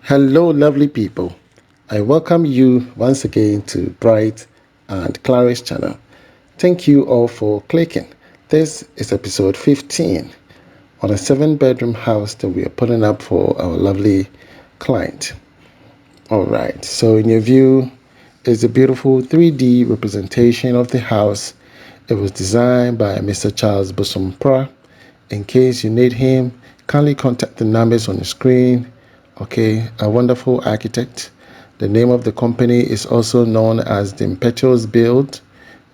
Hello, lovely people. I welcome you once again to Bright and Clara's channel. Thank you all for clicking. This is episode 15 on a 7-bedroom house that we are putting up for our lovely client. All right, so in your view is a beautiful 3D representation of the house. It was designed by Mr. Charles Bosompra. In case you need him, kindly contact the numbers on the screen. Okay, a wonderful architect. The name of the company is also known as the Impetuous Build.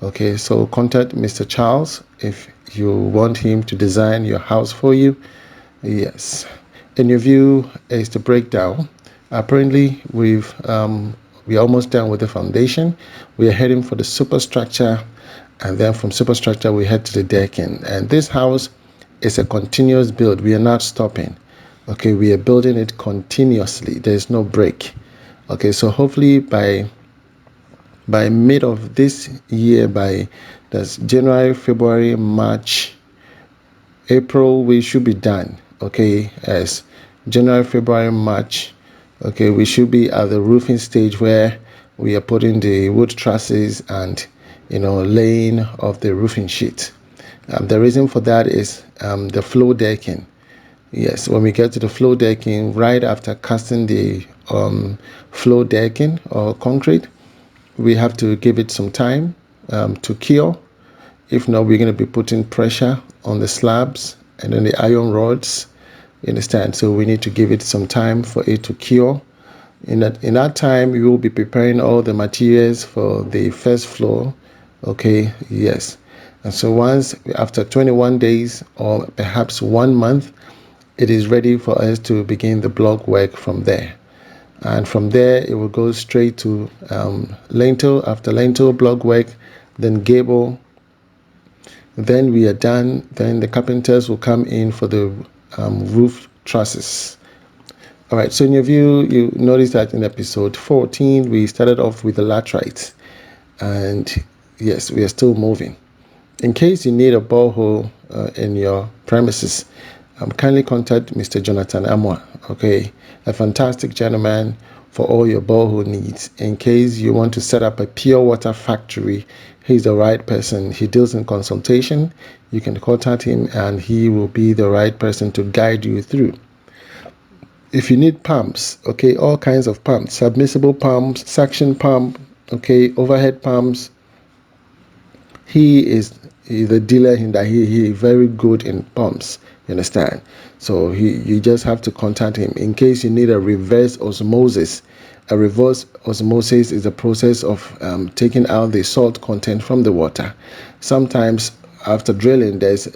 Okay, so contact Mr. Charles if you want him to design your house for you. Yes. In your view is the breakdown. Apparently, we're almost done with the foundation. We are heading for the superstructure, and then from superstructure we head to the decking. And this house is a continuous build. We are not stopping. Okay, we are building it continuously. There's no break. Okay, so hopefully by mid of this year, by that's January, February, March, April, we should be done. Okay, as January, February, March, okay, we should be at the roofing stage where we are putting the wood trusses and laying of the roofing sheet. The reason for that is the floor decking. Yes, when we get to the floor decking, right after casting the floor decking or concrete, we have to give it some time to cure. If not, we're going to be putting pressure on the slabs and then the iron rods. You understand? So we need to give it some time for it to cure. In that time, we will be preparing all the materials for the first floor. Okay, yes. And so once after 21 days or perhaps 1 month, it is ready for us to begin the block work from there. And from there, it will go straight to lintel. After lintel, block work, then gable. Then we are done. Then the carpenters will come in for the roof trusses. All right, so in your view, you notice that in episode 14, we started off with the laterite. And yes, we are still moving. In case you need a borehole in your premises, kindly contact Mr. Jonathan Amwa. Okay, a fantastic gentleman for all your borehole needs. In case you want to set up a pure water factory, he's the right person. He deals in consultation. You can contact him and he will be the right person to guide you through. If you need pumps, okay, all kinds of pumps, submersible pumps, suction pump, okay, overhead pumps, he's the dealer in that he very good in pumps. You understand? So you just have to contact him. In case you need a reverse osmosis. A reverse osmosis is a process of taking out the salt content from the water. Sometimes after drilling, there's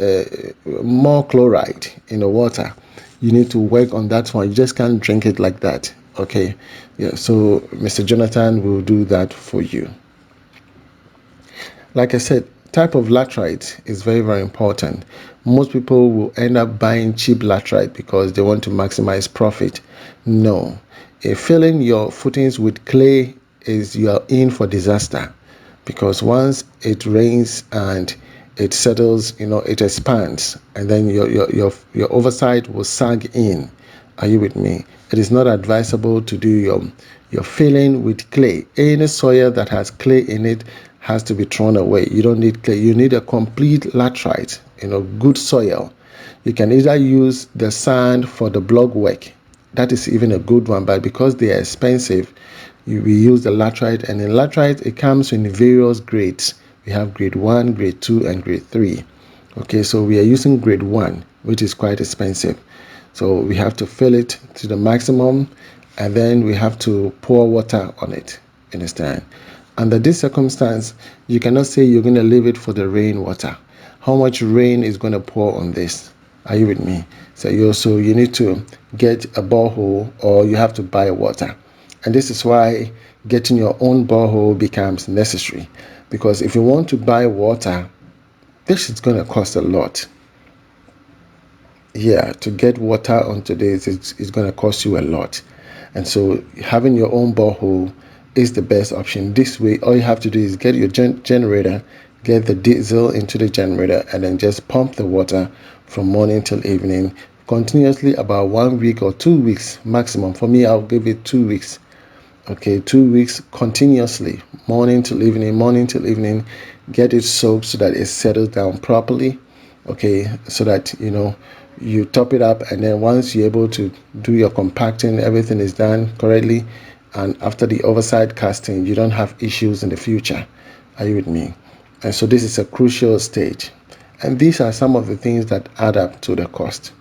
more chloride in the water. You need to work on that one. You just can't drink it like that. Okay, yeah. So Mr. Jonathan will do that for you. Like I said, type of laterite is very, very important. Most people will end up buying cheap laterite because they want to maximize profit. No, if filling your footings with clay is you are in for disaster, because once it rains and it settles, it expands, and then your overside will sag in. Are you with me? It is not advisable to do your filling with clay. Any soil that has clay in it has to be thrown away. You don't need clay. You need a complete laterite, good soil. You can either use the sand for the block work. That is even a good one, but because they are expensive, we use the laterite. And in laterite, it comes in various grades. We have grade 1, grade 2, and grade 3. Okay, so we are using grade 1, which is quite expensive. So we have to fill it to the maximum, and then we have to pour water on it. Understand? Under this circumstance, you cannot say you're going to leave it for the rainwater. How much rain is going to pour on this? Are you with me? So you need to get a borehole, or you have to buy water. And this is why getting your own borehole becomes necessary. Because if you want to buy water, this is going to cost a lot. Yeah, to get water onto this, it's going to cost you a lot. And so having your own borehole is the best option. This way, all you have to do is get your generator, get the diesel into the generator, and then just pump the water from morning till evening, continuously about 1 week or 2 weeks maximum. For me, I'll give it 2 weeks. Okay, 2 weeks continuously, morning till evening, morning till evening. Get it soaked so that it settles down properly. Okay, so that you top it up, and then once you're able to do your compacting, everything is done correctly, and after the overside casting, you don't have issues in the future. Are you with me? And so this is a crucial stage, and these are some of the things that add up to the cost.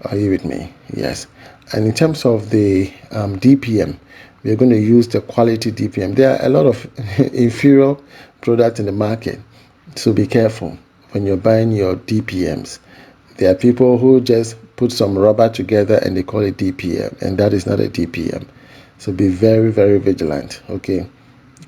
Are you with me? Yes. And in terms of the DPM, we're going to use the quality DPM. There are a lot of inferior products in the market, so be careful when you're buying your DPMs. There are people who just put some rubber together and they call it DPM, and that is not a DPM. So be very, very vigilant. Okay,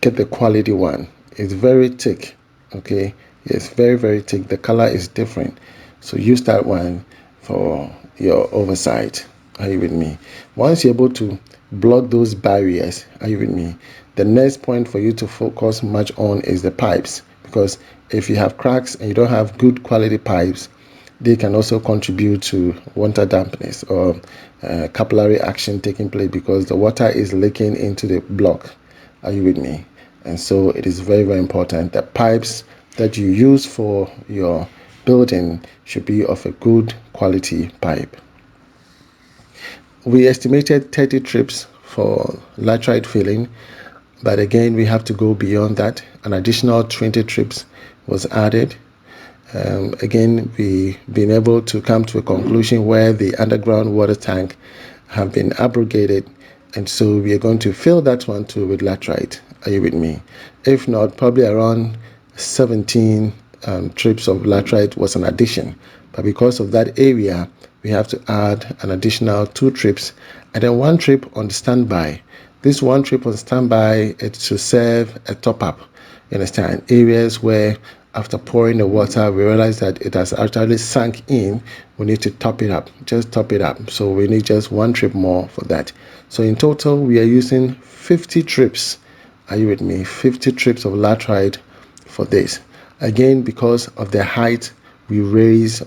get the quality one. It's very thick. Okay, it's very, very thick. The color is different, so use that one for your oversight. Are you with me? Once you're able to block those barriers, are you with me? The next point for you to focus much on is the pipes, because if you have cracks and you don't have good quality pipes, they can also contribute to water dampness or capillary action taking place, because the water is leaking into the block. Are you with me? And so it is very, very important that pipes that you use for your building should be of a good quality pipe. We estimated 30 trips for laterite filling, but again we have to go beyond that. An additional 20 trips was added. Again, we've been able to come to a conclusion where the underground water tank have been abrogated, and so we are going to fill that one too with laterite. Are you with me? If not, probably around 17 trips of laterite was an addition, but because of that area, we have to add an additional 2 trips and then 1 trip on standby. This 1 trip on standby is to serve a top-up. You understand? Areas where after pouring the water, we realize that it has actually sunk in. We need to top it up. Just top it up. So we need just 1 trip more for that. So in total, we are using 50 trips. Are you with me? 50 trips of laterite for this. Again, because of the height, we rose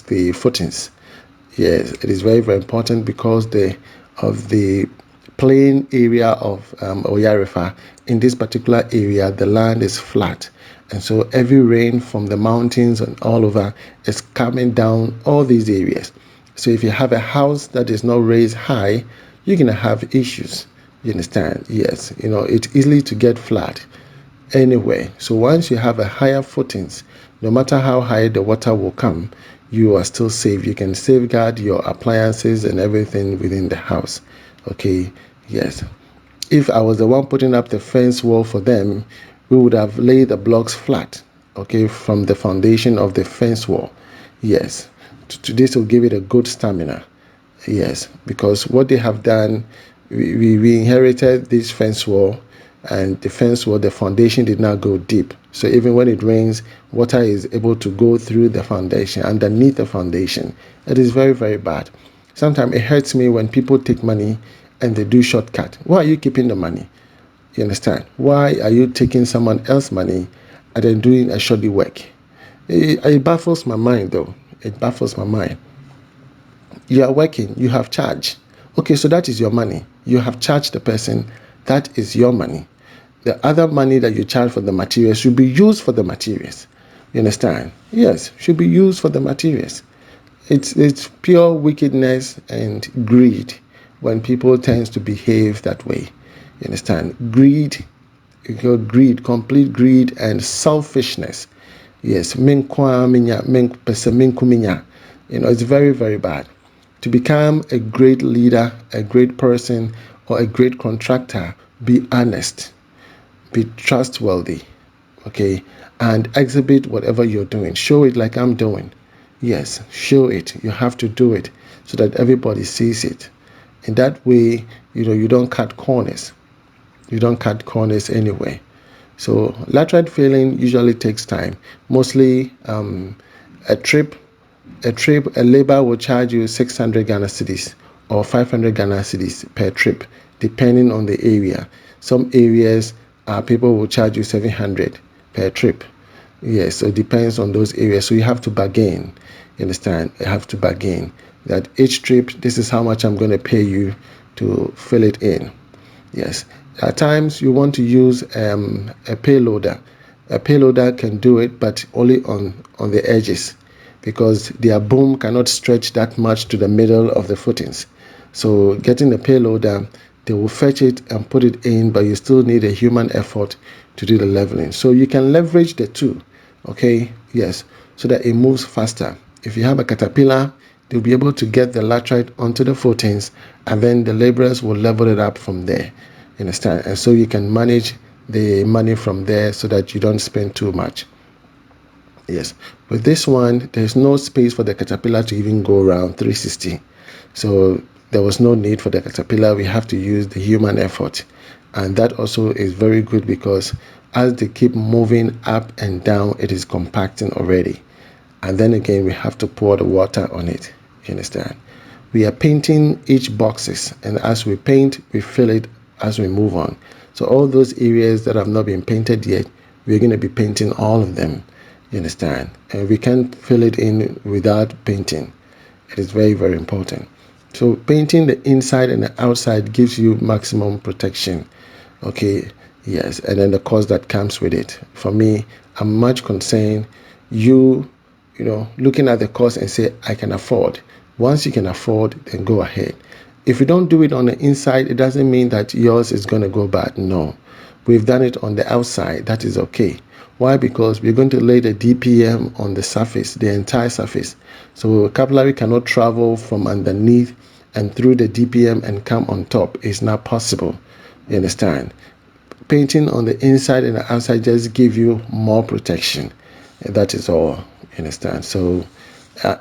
the footings. Yes, it is very, very important because of the plain area of Oyarifa. In this particular area, the land is flat, and so every rain from the mountains and all over is coming down all these areas. So if you have a house that is not raised high, you're gonna have issues. You understand? Yes, it's easily to get flat anyway. So once you have a higher footings, no matter how high the water will come, you are still safe. You can safeguard your appliances and everything within the house. Okay, yes. If I was the one putting up the fence wall for them, we would have laid the blocks flat, okay, from the foundation of the fence wall. Yes, this will give it a good stamina. Yes, because what they have done, we inherited this fence wall, and the fence wall, the foundation did not go deep. So even when it rains, water is able to go through the foundation, underneath the foundation. It is very, very bad. Sometimes it hurts me when people take money and they do shortcut. Why are you keeping the money? You understand? Why are you taking someone else's money and then doing a shoddy work? It baffles my mind, though. It baffles my mind. You are working, you have charged. Okay, so that is your money. You have charged the person. That is your money. The other money that you charge for the materials should be used for the materials. You understand? Yes, should be used for the materials. It's pure wickedness and greed when people tend to behave that way. You understand? Greed, complete greed and selfishness. Yes, it's very, very bad. To become a great leader, a great person, or a great contractor, be honest, be trustworthy, okay, and exhibit whatever you're doing. Show it like I'm doing. Yes, show it. You have to do it so that everybody sees it. In that way, you don't cut corners. You don't cut corners anyway. So laterite filling usually takes time. Mostly a labor will charge you 600 Ghana cedis or 500 Ghana cedis per trip, depending on the area. Some areas, people will charge you 700 per trip. Yes, so it depends on those areas. So you have to bargain. You understand? You have to bargain. that each trip, this is how much I'm going to pay you to fill it in. Yes, at times you want to use a payloader. A payloader can do it, but only on the edges, because their boom cannot stretch that much to the middle of the footings. So getting a payloader, they will fetch it and put it in, but you still need a human effort to do the leveling. So you can leverage the two, okay? Yes, so that it moves faster. If you have a caterpillar, they'll be able to get the laterite onto the footings, and then the laborers will level it up from there. You understand? And so you can manage the money from there so that you don't spend too much. Yes, with this one, there's no space for the caterpillar to even go around 360. So there was no need for the caterpillar. We have to use the human effort. And that also is very good, because as they keep moving up and down, it is compacting already. And then again, we have to pour the water on it. You understand? We are painting each boxes, and as we paint, we fill it as we move on. So all those areas that have not been painted yet, we're going to be painting all of them. You understand? And we can't fill it in without painting. It is very, very important. So painting the inside and the outside gives you maximum protection. Okay, yes, and then the cost that comes with it. For me, I'm much concerned you looking at the cost and say, I can afford. Once you can afford, then go ahead. If you don't do it on the inside, it doesn't mean that yours is going to go bad. No, we've done it on the outside. That is okay. Why? Because we're going to lay the DPM on the surface, the entire surface. So capillary cannot travel from underneath and through the DPM and come on top. It's not possible. You understand? Painting on the inside and the outside just give you more protection. That is all. You understand? So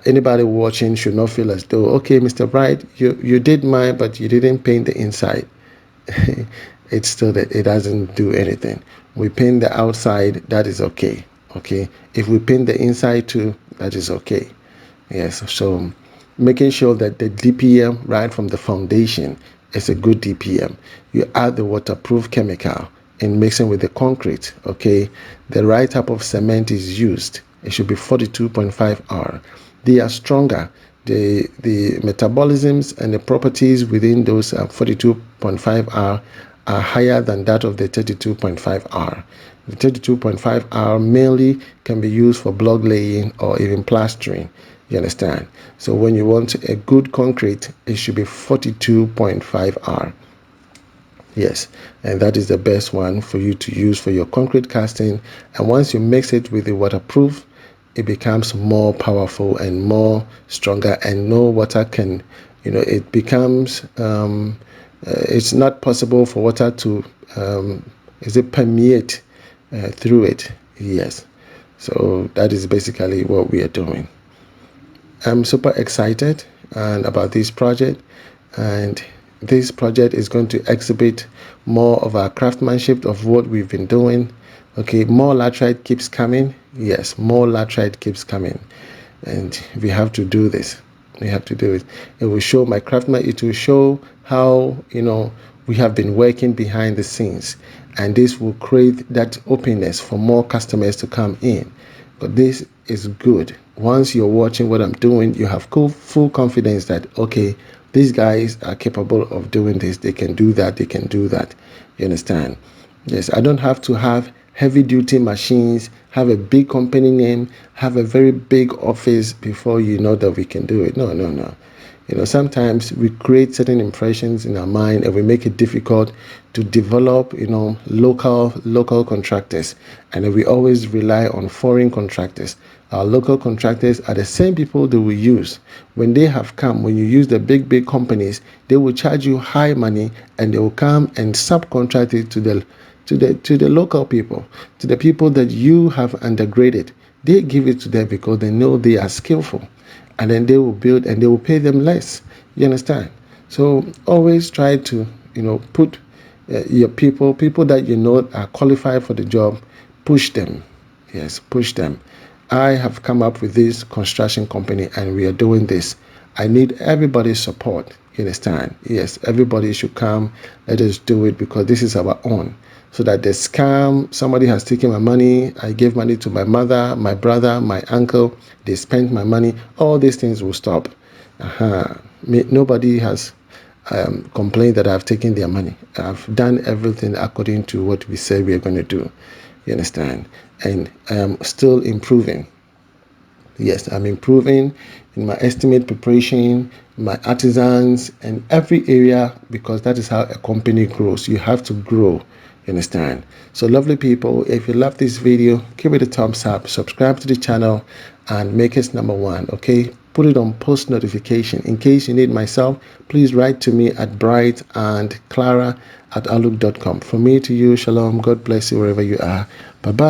anybody watching should not feel as though, okay, Mr. Bright, you did mine, but you didn't paint the inside. It's still that it doesn't do anything. We paint the outside, that is okay. Okay, if we paint the inside too, that is okay. Yes, so making sure that the DPM right from the foundation is a good DPM. You add the waterproof chemical in mixing with the concrete. Okay, the right type of cement is used. It should be 42.5 R. They are stronger. The metabolisms and the properties within those 42.5 R are higher than that of the 32.5 R. The 32.5 R mainly can be used for block laying or even plastering. You understand? So when you want a good concrete, it should be 42.5 R. Yes, and that is the best one for you to use for your concrete casting. And once you mix it with the waterproof, it becomes more powerful and more stronger, and no water can, it becomes, it's not possible for water to, permeate through it. Yes, so that is basically what we are doing. I'm super excited about this project, and this project is going to exhibit more of our craftsmanship of what we've been doing. Okay, more laterite keeps coming. Yes, more laterite keeps coming, and we have to do this. We have to do it. It will show my craftsman. It will show how we have been working behind the scenes, and this will create that openness for more customers to come in. But this is good. Once you're watching what I'm doing, you have full confidence that, okay, these guys are capable of doing this. They can do that. They can do that. You understand? Yes, I don't have to have heavy duty machines, have a big company name, have a very big office before you know that we can do it. No, no, no. Sometimes we create certain impressions in our mind, and we make it difficult to develop, local contractors. And we always rely on foreign contractors. Our local contractors are the same people that we use. When they have come, when you use the big companies, they will charge you high money, and they will come and subcontract it to the local people, to the people that you have undergraded. They give it to them because they know they are skillful. And then they will build, and they will pay them less. You understand? So always try to, put your people that are qualified for the job, push them. Yes, push them. I have come up with this construction company, and we are doing this. I need everybody's support. You understand? Yes, everybody should come. Let us do it, because this is our own. So that the scam, somebody has taken my money, I gave money to my mother, my brother, my uncle, they spent my money, all these things will stop. Nobody has complained that I've taken their money. I've done everything according to what we said we are going to do. You understand? And I am still improving. Yes, I'm improving in my estimate preparation, my artisans, and every area, because that is how a company grows. You have to grow. You understand? So, lovely people, if you love this video, give it a thumbs up, subscribe to the channel, and make us number one. Okay? Put it on post notification. In case you need myself, please write to me at Bright&Clara@outlook.com. From me to you, shalom. God bless you wherever you are. Bye bye.